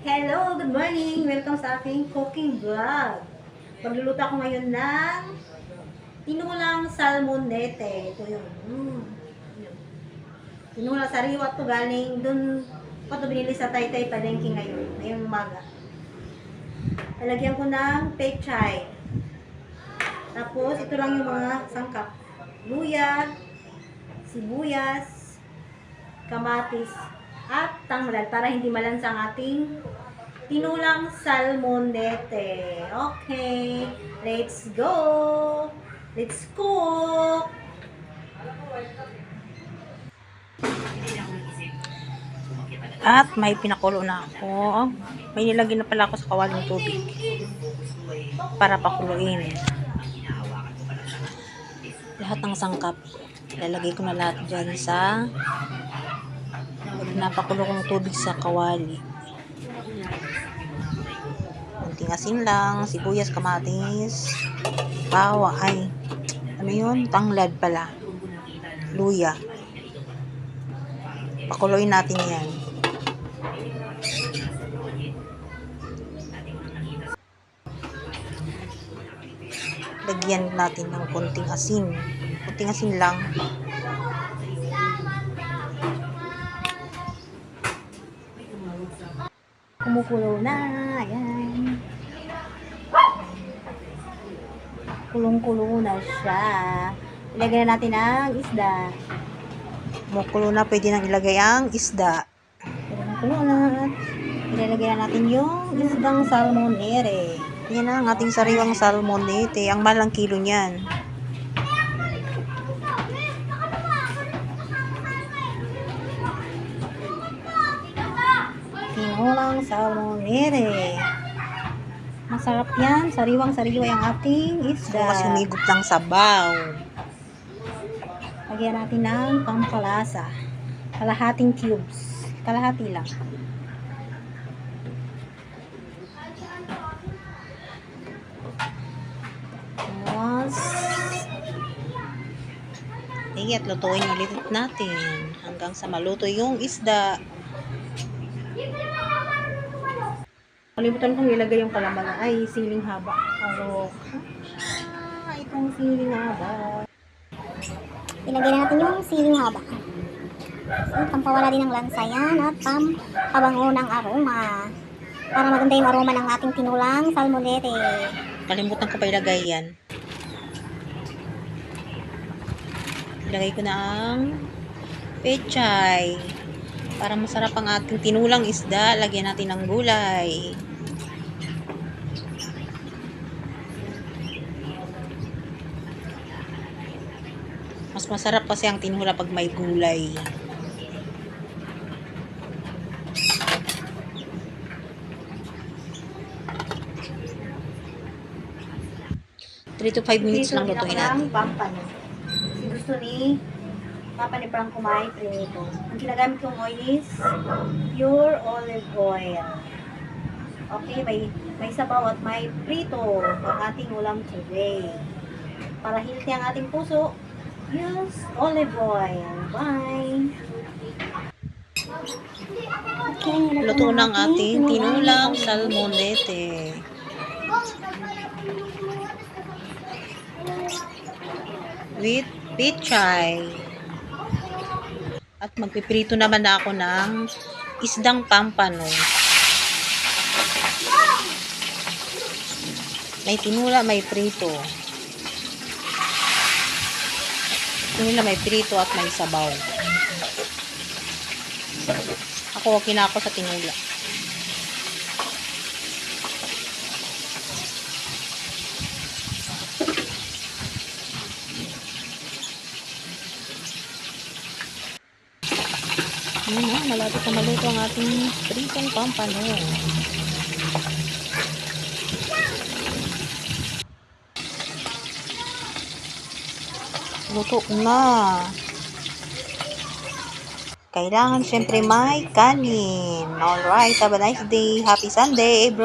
Hello, good morning! Welcome sa aking cooking vlog. Magluluto ako ngayon ng tinulang salmonete. Ito yun. Yun. Tinulang sariwa to galing dun ko to binili sa Taytay Palengke ngayong umaga. Lalagyan ko ng pechay. Tapos ito lang yung mga sangkap. Luya, sibuyas, kamatis, at tanglad para hindi malansa ang ating tinulang salmonete. Okay, let's go! Let's cook! At may pinakulo na ako. May nilagay na pala ako sa kawaling tubig para pakuluin. Lahat ng sangkap ilalagay ko na lahat dyan sa napakulo kong tubig sa kawali. Konting asin lang, sibuyas, kamatis, ano yun? Tanglad pala. Luya. Pakuloyin natin yan. Lagyan natin ng konting asin. Konting asin lang. Kumukulo na. Ayan. Kulong-kulo na siya. Ilagay na natin ang isda. Kumukulo na. Pwede nang ilagay ang isda. Kumukulo na. Ilalagay na natin yung isdang salmonete. Yan na ang ating sariwang salmonete. Ang malang kilo niyan. Tinulang salmonete. Masarap yan. Sariwang-sariwa yung ating isda. Mas humigop ng sabaw. Lagyan natin ng pampalasa. Kalahating cubes. Kalahati lang. Tapos, at lutuin ulit natin hanggang sa maluto yung isda. Kalimutan kong ilagay yung kalamala. Ay, siling haba. Itong siling haba. Ilagay na natin yung siling haba. So, pampawala din ng lansa yan at pampabango ng aroma. Para maganda yung aroma ng ating tinulang salmonete. Kalimutan ko pa ilagay yan. Ilagay ko na ang pechay. Para masarap ang ating tinulang isda, lagyan natin ng gulay. Mas masarap kasi ang tinula pag may gulay. Three to 5 minutes lang lutuin natin. Gusto ni Papa ni Franco may prito. Ang ginagamit kong oil is pure olive oil. Okay, may sabaw at may prito ang ating ulam today. Para healthy ang ating puso, use olive oil. Bye! Okay, Luto ng ating tinulang salmonete. With pechay. At magpiprito naman na ako ng isdang pampano. May tinula, may prito. Tinula, may prito at may sabaw. Ako, kinako sa tinula. Malapit na maluto ang ating pritong pampano. Luto na. Kailangan syempre may kanin. Alright, have a nice day. Happy Sunday, bro.